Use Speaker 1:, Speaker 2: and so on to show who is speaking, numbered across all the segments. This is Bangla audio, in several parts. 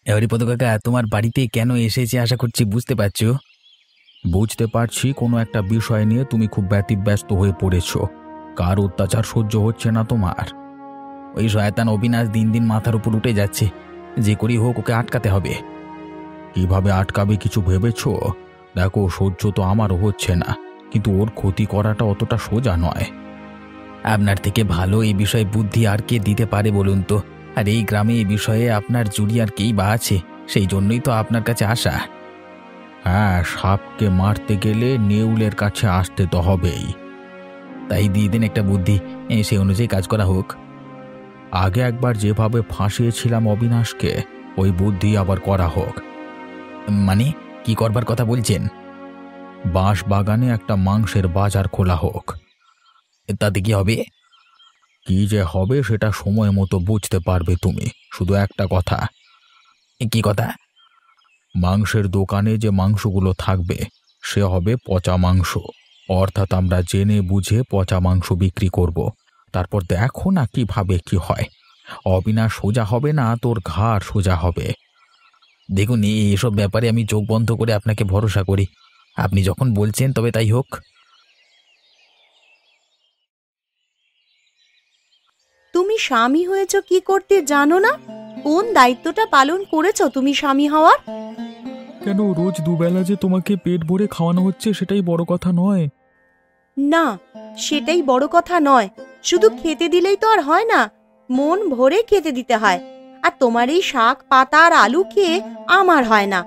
Speaker 1: হরিপদ কাকা, তোমার বাড়িতে কেন এসেছি আশা করছি বুঝতে পারছো। বুঝতে পারছি, কোনো একটা বিষয় নিয়ে তুমি খুব ব্যতিব্যস্ত হয়ে পড়েছো। কার অত্যাচার সহ্য হচ্ছে না তোমার? ওই শয়তান অবিনাশ দিন দিন মাথার উপর উঠে যাচ্ছে। যে করেই হোক ওকে আটকাতে হবে। কিভাবে আটকাবে কিছু ভেবেছো? দেখো, সহ্য তো আমারও হচ্ছে না, কিন্তু ওর ক্ষতি করাটা অতটা সোজা নয়। আপনার থেকে ভালো এই বিষয়ে বুদ্ধি আর কে দিতে পারে বলুন তো? আর এই গ্রামে এই বিষয়ে আপনার জুড়ি আর কেই বা আছে? সেই জন্যই তো আপনার কাছে আসা। হ্যাঁ, সাপকে মারতে গেলে নেউলের কাছে আসতে তো হবেই। তাই দিয়ে দিন একটা বুদ্ধি, সেই অনুযায়ী কাজ করা হোক। আগে একবার যেভাবে ফাঁসিয়েছিলাম অবিনাশকে, ওই বুদ্ধি আবার করা হোক। মানে কি করবার কথা বলছেন? বাঁশ বাগানে একটা মাংসের বাজার খোলা হোক। তাতে কি হবে? কি যে হবে সেটা সময় মতো বুঝতে পারবে তুমি। শুধু একটা কথা। কি কথা? মাংসের দোকানে যে মাংসগুলো থাকবে সে হবে পচা মাংস। অর্থাৎ আমরা জেনে বুঝে পচা মাংস বিক্রি করব। তারপর দেখো না কিভাবে কি হয়। অবিনাশ সোজা হবে না, তোর ঘাড় সোজা হবে। দেখুন, এসব ব্যাপারে আমি চোখ বন্ধ করে আপনাকে ভরসা করি। আপনি যখন বলছেন তবে তাই হোক।
Speaker 2: তুমি স্বামী হয়েছো কি করতে জানো না? কোন দায়িত্বটা পালন করেছো তুমি স্বামী হওয়ার?
Speaker 3: কেন, রোজ দুবেলা যে তোমাকে পেট ভরে খাওয়ানো হচ্ছে সেটাই বড় কথা নয়?
Speaker 2: না, সেটাই বড় কথা নয়। শুধু খেতে দিলেই তো আর হয় না, মন ভরে খেতে দিতে হয়। আর তোমার এই শাক পাতা আর আলু খেয়ে আমার হয় না।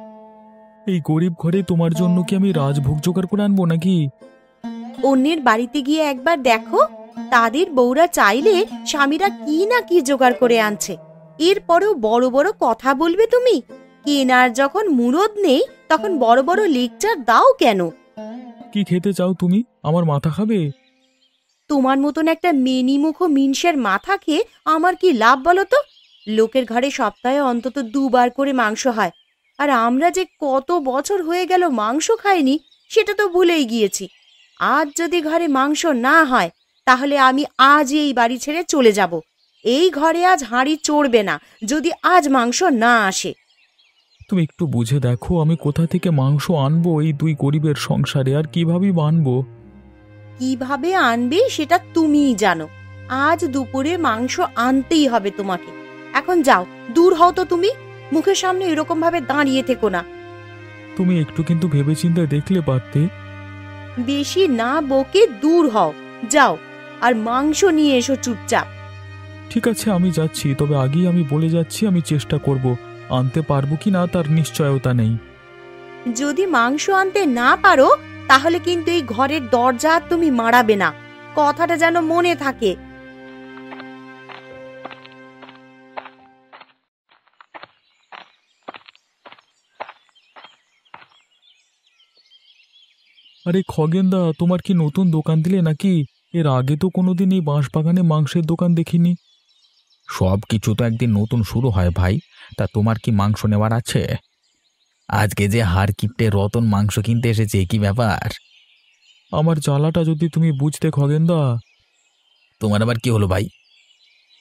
Speaker 3: এই গরিব ঘরে তোমার জন্য কি আমি রাজভোগ জোগাড় করে আনবো নাকি?
Speaker 2: অন্যের বাড়িতে গিয়ে একবার দেখো, তাদের বউরা চাইলে স্বামীরা কি না কি জোগাড় করে আনছে। এরপরেও বড় বড় কথা বলবে তুমি? কেনার যখন মুরদ নেই তখন বড় বড় লেকচার দাও কেন?
Speaker 3: কি খেতে চাও তুমি? আমার মাথা খাবে?
Speaker 2: তোমার মতন একটা মেনিমুখ মিনসের মাথা খেয়ে আমার কি লাভ বলো তো? লোকের ঘরে সপ্তাহে অন্তত 2 বার করে মাংস হয়, আর আমরা যে কত বছর হয়ে গেল মাংস খাইনি সেটা তো ভুলেই গিয়েছি। আজ যদি ঘরে মাংস না হয় তাহলে আমি আজই এই বাড়ি ছেড়ে চলে যাব। এই ঘরে আজ হাঁড়ি চড়বে না যদি আজ মাংস না আসে।
Speaker 3: তুমি একটু বুঝে দেখো, আমি কোথা থেকে মাংস আনবো এই দুই গরিবের সংসারে, আর কিভাবেই বা আনবো?
Speaker 2: কিভাবে আনবে সেটা তুমিই জানো। আজ দুপুরে মাংস আনতেই হবে তোমাকে। এখন যাও, দূর হও তো তুমি। মুখের সামনে এরকম ভাবে দাঁড়িয়ে থেকো না।
Speaker 3: তুমি একটু কিন্তু ভেবেচিন্তে দেখলে পারতে।
Speaker 2: বেশি না বকে দূর হও, যাও। আর মাংস নিয়ে এসো চুপচাপ।
Speaker 3: ঠিক আছে, আমি যাচ্ছি, তবে আগেই আমি বলে যাচ্ছি আমি চেষ্টা করব। আনতে পারবো কি না তার নিশ্চয়তা নেই।
Speaker 2: যদি মাংস আনতে না পারো তাহলে কিন্তু এই ঘরের দরজা তুমি মারাবে না, কথাটা যেন মনে থাকে।
Speaker 3: আরে খগেনদা, তোমার কি নতুন দোকান দিলে নাকি? এর আগে তো কোনোদিন এই বাঁশবাগানে মাংসের দোকান দেখিনি।
Speaker 1: সব কিছু তো একদিন নতুন শুরু হয় ভাই। তা তোমার কি মাংস নেওয়ার আছে? আজকে যে হাড় কিপটে রতন মাংস কিনতে এসেছে, কি ব্যাপার?
Speaker 3: আমার জ্বালাটা যদি তুমি বুঝতে খগেনদা।
Speaker 1: তোমার আবার কি হলো ভাই?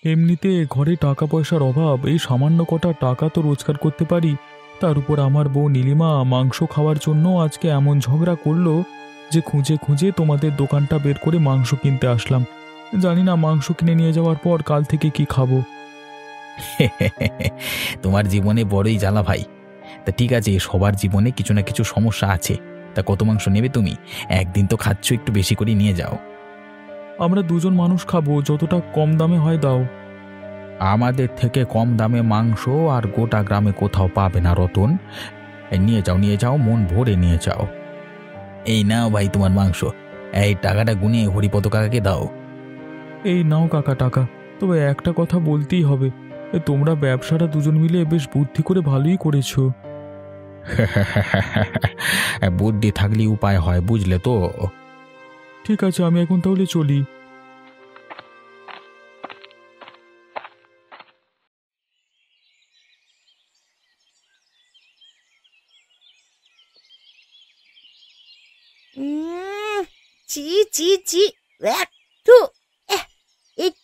Speaker 3: এমনিতে ঘরে টাকা পয়সার অভাব, এই সামান্য কটা টাকা তো রোজগার করতে পারি। তার উপর আমার বউ নীলিমা মাংস খাওয়ার জন্য আজকে এমন ঝগড়া করলো যে খুঁজে খুঁজে তোমাদের দোকানটা বের করে মাংস কিনতে আসলাম। জানি না মাংস কিনে নিয়ে যাওয়ার পর কাল থেকে কি খাবো।
Speaker 1: তোমার জীবনে বড়ই জ্বালা ভাই। তা ঠিক আছে, সবার জীবনে কিছু না কিছু সমস্যা আছে। তা কত মাংস নেবে তুমি? একদিন তো খাচ্ছ, একটু বেশি করে নিয়ে যাও।
Speaker 3: আমরা দুজন মানুষ খাবো, যতটা কম দামে হয় দাও।
Speaker 1: আমাদের থেকে কম দামে মাংস আর গোটা গ্রামে কোথাও পাবে না রতন। নিয়ে যাও, নিয়ে যাও, মন ভরে নিয়ে যাও। এই নাও ভাই তোমার মাংস। এই টাকাটা গুনে হরিপদ কাকাকে দাও।
Speaker 3: এই নাও কাকা টাকা। তবে একটা কথা বলতেই হবে, তোমরা ব্যবসাটা দুজন মিলে বেশ বুদ্ধি করে ভালোই করেছো।
Speaker 1: বুদ্ধি থাকলে উপায় হয়, বুঝলে তো?
Speaker 3: ঠিক আছে, আমি এখন তাহলে চলি।
Speaker 2: চি চি চি, একটু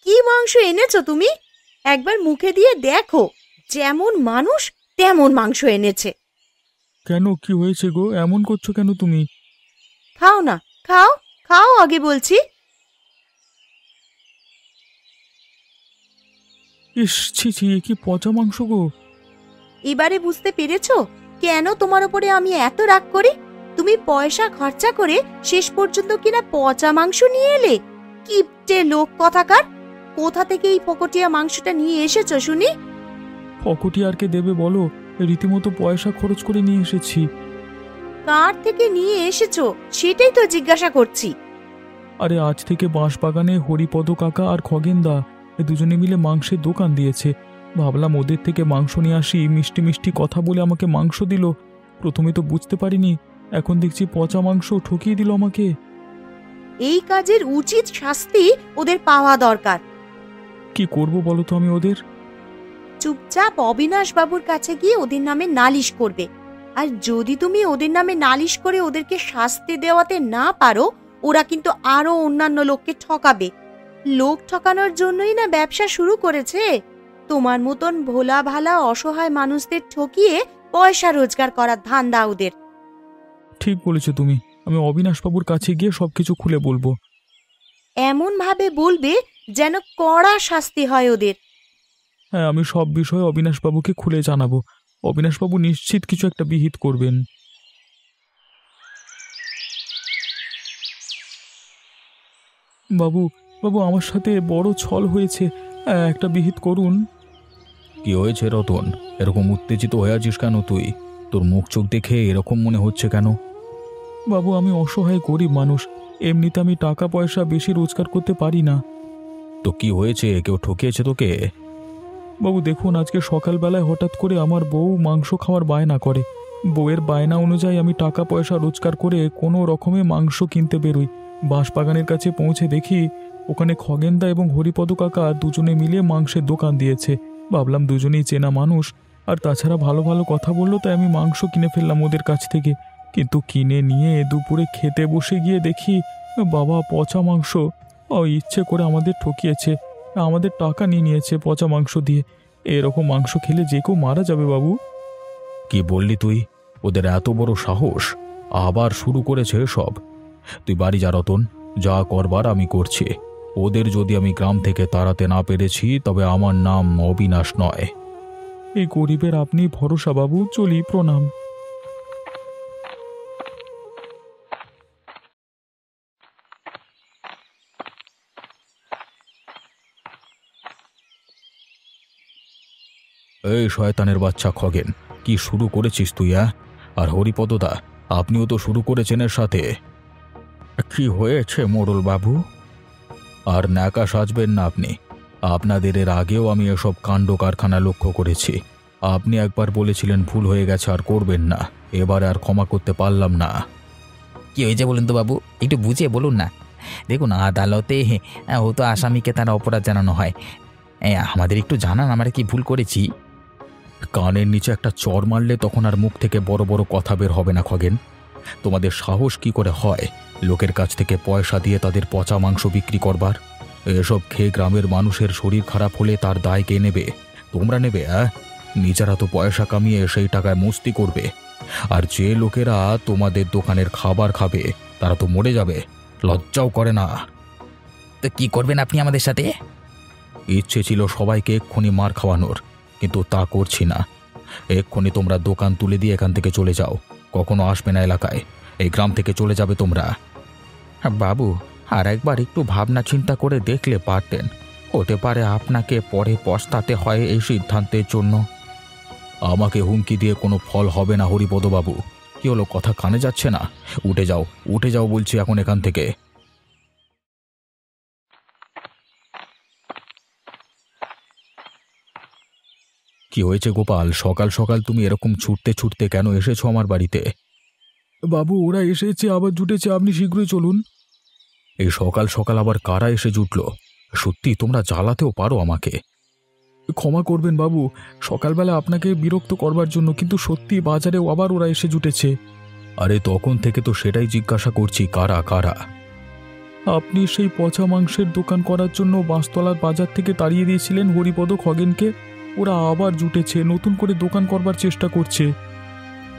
Speaker 2: কি মাংস এনেছো তুমি? একবার মুখে দিয়ে দেখো, যেমন মানুষ তেমন মাংস এনেছে।
Speaker 3: কেন, কি হয়েছে গো? এমন করছো কেন তুমি?
Speaker 2: খাও না, খাও খাও আগে বলছি।
Speaker 3: ইস, ছি ছি, এ কি পচা মাংস গো!
Speaker 2: এবারে বুঝতে পেরেছো কেন তোমার উপরে আমি এত রাগ করি? তুমি পয়সা খরচা করে শেষ পর্যন্ত কিনা পচা মাংস নিয়ে এলে। কিপটে লোক কথাকার! কোথা থেকে এই ফকটিয়া মাংসটা নিয়ে এসেছো শুনি?
Speaker 3: ফকটি আর কে দেবে বলো? রীতিমতো পয়সা খরচ করে নিয়ে এসেছি।
Speaker 2: কার থেকে নিয়ে এসেছো সেটাই তো জিজ্ঞাসা করছি।
Speaker 3: আরে আজ থেকে বাঁশবাগানে হরিপদ কাকা আর খগেনদা দুজনে মিলে মাংসের দোকান দিয়েছে। ভাবলাম ওদের থেকে মাংস নিয়ে আসি, মিষ্টি মিষ্টি কথা বলে আমাকে মাংস দিল। প্রথমে তো বুঝতে পারিনি, এখন দেখছি পচা মাংস, ঠকিয়ে দিল আমাকে।
Speaker 2: এই কাজের উচিত শাস্তি ওদের পাওয়া দরকার।
Speaker 3: কি করব বলো তো আমি ওদের?
Speaker 2: চুপচাপ অবিনাশ বাবুর কাছে গিয়ে ওদের নামে নালিশ করবে। আর যদি তুমি ওদের নামে নালিশ করে ওদেরকে শাস্তি দেওয়াতে না পারো, ওরা কিন্তু আরো অন্যান্য লোককে ঠকাবে। লোক ঠকানোর জন্যই না ব্যবসা শুরু করেছে। তোমার মতন ভোলা ভালা অসহায় মানুষদের ঠকিয়ে পয়সা রোজগার করার ধান্দা ওদের।
Speaker 3: ঠিক বলেছো তুমি, আমি অবিনাশবাবুর কাছে গিয়ে সবকিছু খুলে বলবো।
Speaker 2: এমন ভাবে বলবে যেন কড়া শাস্তি হয় ওদের।
Speaker 3: হ্যাঁ, আমি সব বিষয়ে অবিনাশবাবুকে খুলে জানাবো। অবিনাশবাবু নিশ্চিত কিছু একটা বিহিত করবেন। বাবু, বাবু, আমার সাথে বড় ছল হয়েছে, একটা বিহিত করুন।
Speaker 1: কি হয়েছে রতন? এরকম উত্তেজিত হয়ে আছিস কেন তুই? তোর মুখ চোখ দেখে এরকম মনে হচ্ছে কেন?
Speaker 3: বাবু, আমি অসহায় গরিব মানুষ, এমনিতে আমি টাকা পয়সা বেশি রোজগার করতে পারি না।
Speaker 1: তো কি হয়েছে? কেউ ঠকিয়েছে তোকে?
Speaker 3: বাবু দেখুন, আজকে সকালবেলায় হঠাৎ করে আমার বউ মাংস খাওয়ার বায়না করে। বউয়ের বায়না অনুযায়ী আমি টাকা পয়সা রোজগার করে কোনো রকমে মাংস কিনতে বেরোই। বাঁশবাগানের কাছে পৌঁছে দেখি ওখানে খগেনদা এবং হরিপদ কাকা দুজনে মিলে মাংসের দোকান দিয়েছে। ভাবলাম দুজনেই চেনা মানুষ, আর তাছাড়া ভালো ভালো কথা বললো, তাই আমি মাংস কিনে ফেললাম ওদের কাছ থেকে। কিন্তু কিনে নিয়ে দুপুরে খেতে বসে গিয়ে দেখি বাবা, পচা মাংস! ইচ্ছে করে আমাদের ঠকিয়েছে, আমাদের টাকা নিয়ে নিয়েছে পচা মাংস দিয়ে। এরকম মাংস খেলে যে কেউ মারা যাবে বাবু।
Speaker 1: কি বললি তুই? ওদের এত বড় সাহস! আবার শুরু করেছে সব। তুই বাড়ি যা রতন, যা করবার আমি করছি। ওদের যদি আমি গ্রাম থেকে তাড়াতে না পেরেছি, তবে আমার নাম অবিনাশ নয়।
Speaker 3: এই গরিবের আপনি ভরসা বাবু, চলি, প্রণাম।
Speaker 1: এই শয়তানের বাচ্চা খগেন, কি শুরু করেছিস তুই? আর হরিপদদা, আপনিও তো শুরু করেছেন এর সাথে। কি হয়েছে মোড়ল বাবু? আর ন্যাকা সাজবেন না আপনি। আপনাদের এর আগেও আমি এসব কাণ্ড কারখানা লক্ষ্য করেছি। আপনি একবার বলেছিলেন ভুল হয়ে গেছে, আর করবেন না। এবারে আর ক্ষমা করতে পারলাম না।
Speaker 4: কি হয়েছে বলুন তো বাবু, একটু বুঝিয়ে বলুন না। দেখুন, আদালতে হয়তো আসামিকে তার অপরাধ জানানো হয়। আমাদের একটু জানান, আমরা কি ভুল করেছি।
Speaker 1: কানের নিচে একটা চড় মারলে তখন আর মুখ থেকে বড় বড় কথা বের হবে না খগেন। তোমাদের সাহস কি করে হয় লোকের কাছ থেকে পয়সা দিয়ে তাদের পচা মাংস বিক্রি করবার? এসব খেয়ে গ্রামের মানুষের শরীর খারাপ হলে তার দায় কে নেবে? তোমরা নেবে? নিজেরা তো পয়সা কামিয়ে সেই টাকায় মস্তি করবে, আর যে লোকেরা তোমাদের দোকানের খাবার খাবে তারা তো মরে যাবে। লজ্জাও করে না?
Speaker 4: তো কি করবেন আপনি আমাদের সাথে?
Speaker 1: ইচ্ছে ছিল সবাইকে এক্ষুনি মার খাওয়ানোর, কিন্তু তা করছি না। এক্ষুনি তোমরা দোকান তুলে দিয়ে এখান থেকে চলে যাও। কখনো আসবে না এলাকায়। এই গ্রাম থেকে চলে যাবে তোমরা।
Speaker 4: বাবু, আর একবার একটু ভাবনা চিন্তা করে দেখলে পারতেন। হতে পারে আপনাকে পরে পস্তাতে হয় এই সিদ্ধান্তের জন্য।
Speaker 1: আমাকে হুমকি দিয়ে কোনো ফল হবে না হরিপদবাবু। কি হলো, কথা কানে যাচ্ছে না? উঠে যাও, উঠে যাও বলছি এখন এখান থেকে। কি হয়েছে গোপাল? সকাল সকাল তুমি এরকম ছুটতে ছুটতে কেন এসেছো আমার বাড়িতে?
Speaker 3: বাবু, ওরা এসেছে, আবার জুটেছে, আপনি শীঘ্রই চলুন।
Speaker 1: এই সকাল সকাল আবার কারা এসে জুটল? সত্যি তোমরা জ্বালাতেও পারো আমাকে।
Speaker 3: ক্ষমা করবেন বাবু, সকালবেলা আপনাকে বিরক্ত করবার জন্য, কিন্তু সত্যি বাজারেও আবার ওরা এসে জুটেছে।
Speaker 1: আরে তখন থেকে তো সেটাই জিজ্ঞাসা করছি, কারা কারা?
Speaker 3: আপনি সেই পচা মাংসের দোকান করার জন্য বাঁশতলার বাজার থেকে তাড়িয়ে দিয়েছিলেন হরিপদ খগেনকে। ওরা আবার জুটেছে, নতুন করে দোকান করবার চেষ্টা করছে।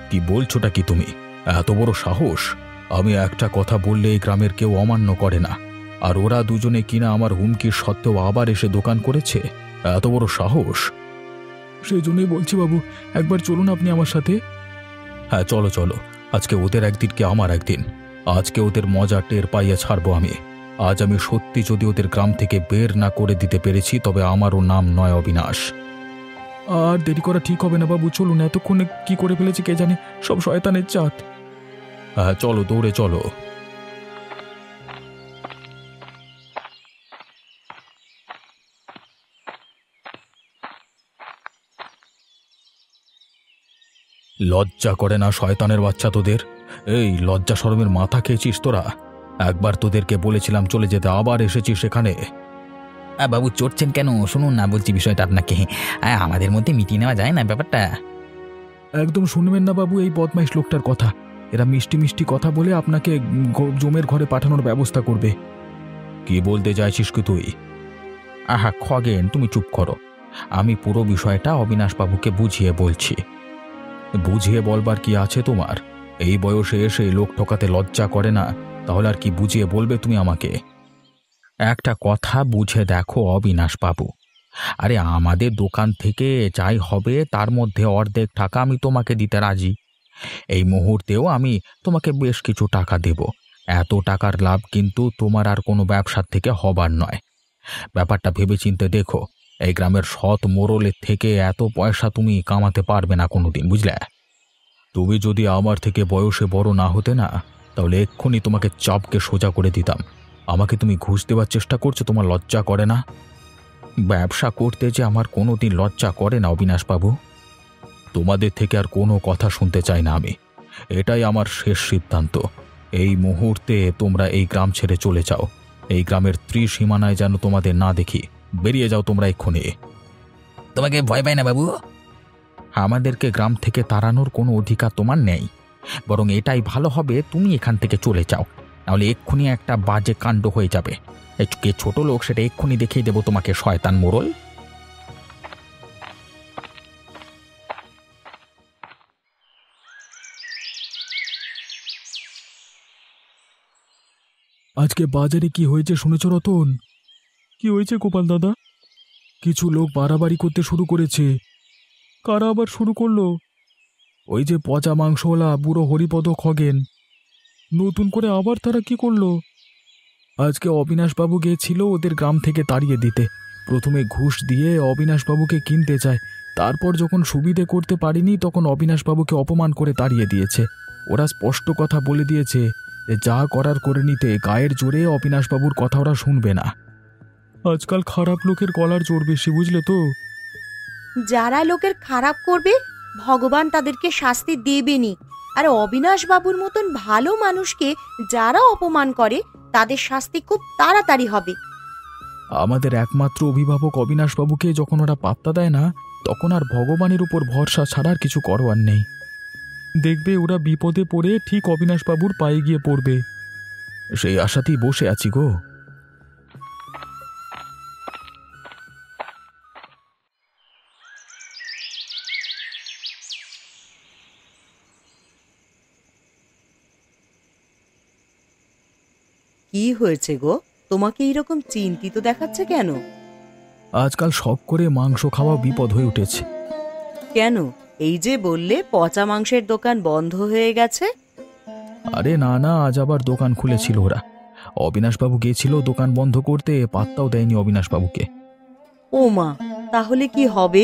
Speaker 1: কি বলছোটা কি তুমি? এত বড় সাহস! আমি একটা কথা বললে এই গ্রামের কেউ অমান্য করে না, আর ওরা দুজনে কিনা আমার হুমকির সত্ত্বেও আবার এসে দোকান করেছে। এত বড় সাহস!
Speaker 3: সেই জন্যই বলছি বাবু, একবার চলুন আপনি আমার সাথে।
Speaker 1: হ্যাঁ, চলো চলো। আজকে ওদের একদিন কি আমার একদিন। আজকে ওদের মজা টের পাইয়ে ছাড়বো আমি। আজ আমি সত্যি যদি ওদের গ্রাম থেকে বের না করে দিতে পেরেছি, তবে আমারও নাম নয় অবিনাশ।
Speaker 3: আর দেরি করা ঠিক হবে না বাবু, চলুন। এতক্ষণে কি করে ফেলেছে কে জানে, সব শয়তানের জাত।
Speaker 1: হ্যাঁ, চলো, দৌড়ে চলো। লজ্জা করে না শয়তানের বাচ্চা তোদের? এই লজ্জা শরমের মাথা খেয়েছিস তোরা? একবার তোদেরকে বলেছিলাম চলে যেতে, আবার এসেছিস এখানে।
Speaker 4: বাবু চড়ছেন কেন? শুনুন না, বলছি বিষয়টা আপনাকে। আমাদের মধ্যে মিটিয়ে নেওয়া যায় না ব্যাপারটা?
Speaker 3: একদম শুনবেন না বাবু এই বদমাইশ লোকটার কথা। এরা মিষ্টি মিষ্টি কথা বলে আপনাকে জমের ঘরে পাঠানোর ব্যবস্থা করবে।
Speaker 1: কি বলতে চাইছিস কি তুই?
Speaker 4: আহা খগেন, তুমি চুপ করো।
Speaker 1: আমি পুরো বিষয়টা অবিনাশবাবুকে বুঝিয়ে বলছি। বুঝিয়ে বলবার কি আছে তোমার? এই বয়সে এসে লোক ঠকাতে লজ্জা করে না? তাহলে আর কি বুঝিয়ে বলবে তুমি আমাকে? একটা কথা বুঝে দেখো অবিনাশবাবু, আরে আমাদের দোকান থেকে যাই হবে তার মধ্যে অর্ধেক টাকা আমি তোমাকে দিতে রাজি। এই মুহূর্তেও আমি তোমাকে বেশ কিছু টাকা দেব। এত টাকার লাভ কিন্তু তোমার আর কোনো ব্যবসার থেকে হবার নয়। ব্যাপারটা ভেবেচিন্তে দেখো। এই গ্রামের সৎ মোড়লের থেকে এত পয়সা তুমি কামাতে পারবে না কোনোদিন, বুঝলে? তুমি যদি আমার থেকে বয়সে বড় না হতে না, তাহলে এক্ষুনি তোমাকে চাপকে সোজা করে দিতাম। আমাকে তুমি ঘুষ দেওয়ার চেষ্টা করছো, তোমার লজ্জা করে না? ব্যবসা করতে যে আমার কোনোদিন লজ্জা করে না অবিনাশবাবু। তোমাদের থেকে আর কোনো কথা শুনতে চাই না আমি। এটাই আমার শেষ সিদ্ধান্ত। এই মুহূর্তে তোমরা এই গ্রাম ছেড়ে চলে যাও। এই গ্রামের ত্রিসীমানায় যেন তোমাদের না দেখি। বেরিয়ে যাও তোমরা এক্ষুনি।
Speaker 4: তোমাকে ভয় পায় না বাবু?
Speaker 1: আমাদেরকে গ্রাম থেকে তাড়ানোর কোনো অধিকার তোমার নেই। বরং এটাই ভালো হবে তুমি এখান থেকে চলে যাও, নাহলে এক্ষুনি একটা বাজে কাণ্ড হয়ে যাবে। কে ছোট লোক সেটা এক্ষুনি দেখিয়ে দেবো তোমাকে, শয়তান মোড়ল।
Speaker 3: আজকে বাজারে কি হয়েছে শুনেছ রতন? কি হয়েছে গোপাল দাদা? কিছু লোক বাড়াবাড়ি করতে শুরু করেছে। কারা আবার শুরু করলো? ওই যে পচা মাংসওয়ালা বুড়ো হরিপদ খগেন। নতুন করে আবার তারা কি করলো? আজকে অবিনাশবাবু গিয়েছিল ওদের গ্রাম থেকে তাড়িয়ে দিতে। প্রথমে ঘুষ দিয়ে অবিনাশবাবুকে কিনতে চায়, তারপর যখন সুবিধে করতে পারিনি তখন অবিনাশবাবুকে অপমান করে তাড়িয়ে দিয়েছে। ওরা স্পষ্ট কথা বলে দিয়েছে যে যা করার করে নিতে, গায়ের জোরে অবিনাশবাবুর কথা ওরা শুনবে না। আজকাল খারাপ লোকের গলার জোর বেশি, বুঝলে তো?
Speaker 2: যারা লোকের খারাপ করবে ভগবান তাদেরকে শাস্তি দেবেনই। আর অবিনাশ বাবুর মতন ভালো মানুষকে যারা অপমান করে তাদের শাস্তি খুব তাড়াতাড়ি হবে।
Speaker 3: আমাদের একমাত্র অভিভাবক অবিনাশবাবুকে যখন ওরা পাত্তা দেয় না, তখন আর ভগবানের উপর ভরসা ছাড়া আর কিছু করবার নেই। দেখবে ওরা বিপদে পড়ে ঠিক অবিনাশবাবুর পায়ে গিয়ে পড়বে। সেই আশাতেই বসে আছি গো।
Speaker 2: কি হয়েছে গো? তোমাকে এইরকম চিন্তিত দেখাচ্ছে কেন?
Speaker 3: আজকাল শখ করে মাংস খাওয়া বিপদ হয়ে উঠেছে।
Speaker 2: কেন? এই যে বললে পচা মাংসের দোকান বন্ধ হয়ে গেছে।
Speaker 3: আরে না না, আজ আবার দোকান খুলেছিল ওরা। অবিনাশবাবু গিয়েছিল দোকান বন্ধ করতে, পাত্তাও দেয়নি অবিনাশবাবুকে।
Speaker 2: ও মা, তাহলে কি হবে?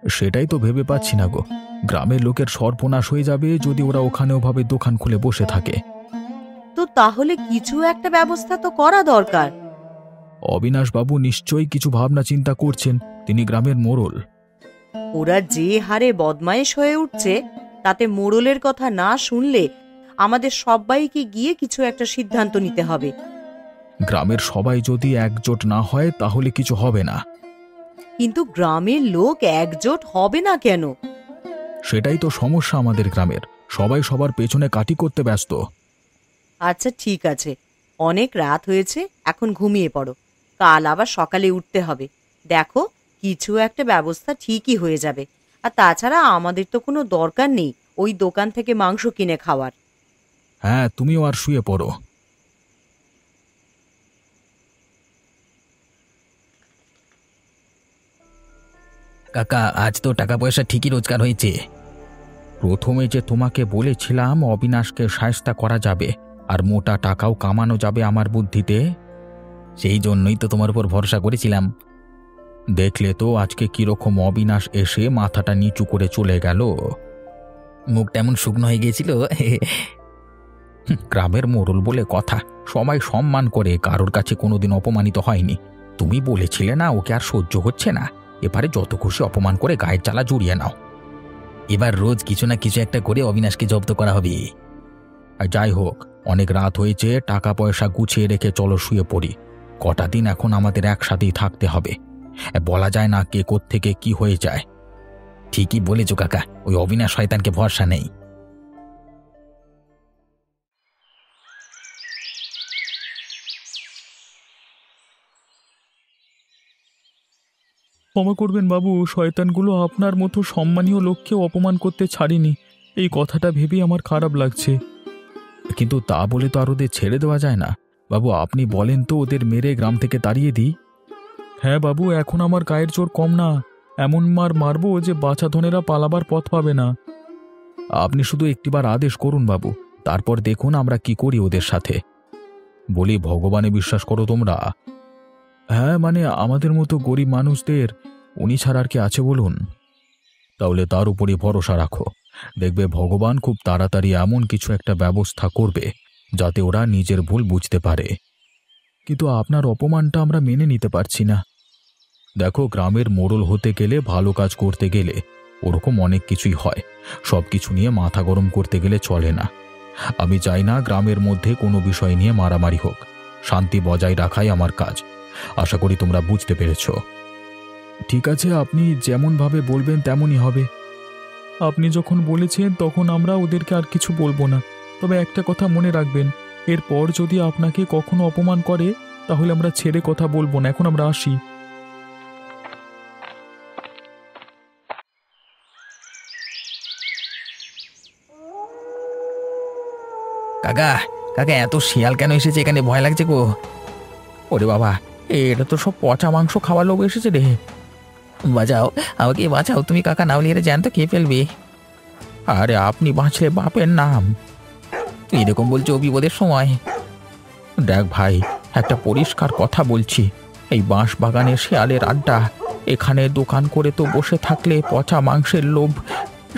Speaker 3: সেটাই তো ভেবে পাচ্ছি না গো। গ্রামের লোকের সর্বনাশ হয়ে যাবে যদি ওরা ওখানে ওভাবে দোকান খুলে বসে থাকে।
Speaker 2: তো তাহলে কিছু একটা ব্যবস্থা তো করা দরকার।
Speaker 3: অবিনাশবাবু নিশ্চয়ই কিছু ভাবনা চিন্তা করছেন, তিনি গ্রামের মোড়ল।
Speaker 2: ওরা যে হারে বদমাইশ হয়ে উঠছে, তাতে মোড়লের কথা না শুনলে আমাদের সবাইকে গিয়ে কিছু একটা সিদ্ধান্ত নিতে হবে।
Speaker 3: গ্রামের সবাই যদি একজোট না হয় তাহলে কিছু হবে না।
Speaker 2: কিন্তু গ্রামের লোক একজোট হবে না কেন?
Speaker 3: সেটাই তো সমস্যা আমাদের গ্রামের। সবাই সবার পেছনে কাটি করতে ব্যস্ত।
Speaker 2: আচ্ছা ঠিক আছে, অনেক রাত হয়েছে, এখন ঘুমিয়ে পড়ো। কাল আবার সকালে উঠতে হবে। দেখো কিছু একটা ব্যবস্থা ঠিকই হয়ে যাবে। আর তাছাড়া আমাদের তো কোনো দরকার নেই ওই দোকান থেকে মাংস কিনে খাওয়ার।
Speaker 1: হ্যাঁ, তুমিও আর শুয়ে পড়ো।
Speaker 4: কাকা, আজ তো টাকা পয়সা ঠিকই রোজগার হয়েছে।
Speaker 1: প্রথমে যে তোমাকে বলেছিলাম অবিনাশকে শায়েস্তা করা যাবে আর মোটা টাকাও কামানো যাবে আমার বুদ্ধিতে,
Speaker 4: সেই জন্যই তো তোমার উপর ভরসা করেছিলাম।
Speaker 1: দেখলে তো আজকে কিরকম অবিনাশ এসে মাথাটা নিচু করে চলে গেল।
Speaker 4: মুখটা এমন শুকনো হয়ে গিয়েছিল।
Speaker 1: গ্রামের মোড়ল বলে কথা, সবাই সম্মান করে, কারোর কাছে কোনোদিন অপমানিত হয়নি। তুমি বলেছিলে না ওকে আর সহ্য হচ্ছে না, এবারে যত খুশি অপমান করে গায়ের জ্বালা জুড়িয়ে নাও।
Speaker 4: এবার রোজ কিছু না কিছু একটা করে অবিনাশকে জব্দ করা হবে।
Speaker 1: আর যাই হোক, অনেক রাত হয়েছে, টাকা পয়সা গুছিয়ে রেখে চলো শুয়ে পড়ি। কটা দিন এখন আমাদের একসাথেই থাকতে হবে, বলা যায় না কে কোত্থেকে কি হয়ে যায়।
Speaker 4: ঠিকই বলেছ কাকা, ওই অবিনাশ শয়তানকে ভরসা নেই।
Speaker 3: ক্ষমা করবেন বাবু, শয়তানগুলো আপনার মতো সম্মানীয় লোককেও অপমান করতে ছাড়িনি। এই কথাটা ভেবেই আমার খারাপ লাগছে।
Speaker 1: কিন্তু তা বলে তো আর ওদের ছেড়ে দেওয়া যায় না। বাবু, আপনি বলেন তো ওদের মেরে গ্রাম থেকে তাড়িয়ে দিই?
Speaker 3: হ্যাঁ বাবু, এখন আমার গায়ের জোর কম না। এমন মার মারবো যে বাছাধনেরা পালাবার পথ পাবে না।
Speaker 1: আপনি শুধু একটিবার আদেশ করুন বাবু, তারপর দেখুন আমরা কি করি ওদের সাথে। বলি, ভগবানে বিশ্বাস করো তোমরা?
Speaker 3: হ্যাঁ, মানে আমাদের মতো গরিব মানুষদের উনি ছাড়া আর কি আছে বলুন?
Speaker 1: তাহলে তার উপরই ভরসা রাখো, দেখবে ভগবান খুব তাড়াতাড়ি এমন কিছু একটা ব্যবস্থা করবে যাতে ওরা নিজের ভুল বুঝতে পারে।
Speaker 3: কিন্তু আপনার অপমানটা আমরা মেনে নিতে পারছি না।
Speaker 1: দেখো, গ্রামের মোড়ল হতে গেলে, ভালো কাজ করতে গেলে ওরকম অনেক কিছুই হয়। সব কিছু নিয়ে মাথা গরম করতে গেলে চলে না। আমি চাই না গ্রামের মধ্যে কোনো বিষয় নিয়ে মারামারি হোক। শান্তি বজায় রাখাই আমার কাজ। আশা করি তোমরা বুঝতে পেরেছ।
Speaker 3: ঠিক আছে, আপনি যেমনভাবে বলবেন তেমনই হবে। আপনি যখন বলেছেন তখন আমরা ওদেরকে আর কিছু বলবো না। তবে একটা কথা মনে রাখবেন, এরপর যদি আপনাকে কখনো অপমান করে তাহলে আমরা ছেড়ে কথা বলবো না। এখন আমরা আসি।
Speaker 4: কাকা, কাকা, এত শিয়াল কেন এসেছে এখানে? ভয় লাগছে গো। ওরে বাবা, এটা তো সব পচা মাংস খাওয়ার লোক এসেছে রে। বাঁচাও, আমাকে বাঁচাও তুমি কাকা, নাহলে এরা জ্যান্ত খেয়ে ফেলবে।
Speaker 1: আরে আপনি বাঁচলে বাপের নাম।
Speaker 4: তুই এরকম বলছো বিপদের সময়?
Speaker 1: দেখ ভাই, একটা পরিষ্কার কথা বলছি, এই বাঁশ বাগানের শেয়ালের আড্ডা, এখানে দোকান করে তো বসে থাকলে পচা মাংসের লোভ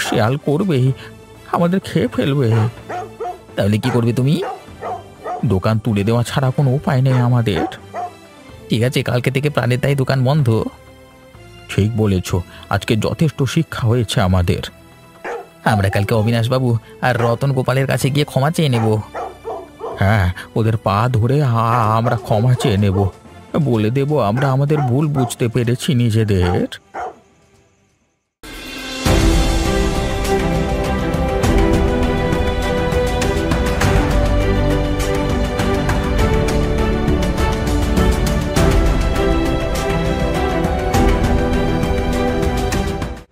Speaker 1: শেয়াল করবেই, আমাদের খেয়ে ফেলবে।
Speaker 4: তাহলে কি করবে তুমি?
Speaker 1: দোকান তুলে দেওয়া ছাড়া কোনো উপায় নেই আমাদের।
Speaker 4: ঠিক আছে, কালকে থেকে প্রাণের দায় দোকান বন্ধ।
Speaker 1: ঠিক বলেছ, আজকে যথেষ্ট শিক্ষা হয়েছে আমাদের।
Speaker 4: আমরা কালকে অবিনাশ বাবু আর রতন গোপালের কাছে গিয়ে ক্ষমা চেয়ে নেব।
Speaker 1: হ্যাঁ, ওদের পা ধরে আমরা ক্ষমা চেয়ে নেব, বলে দেব আমরা আমাদের ভুল বুঝতে পেরেছি নিজেদের।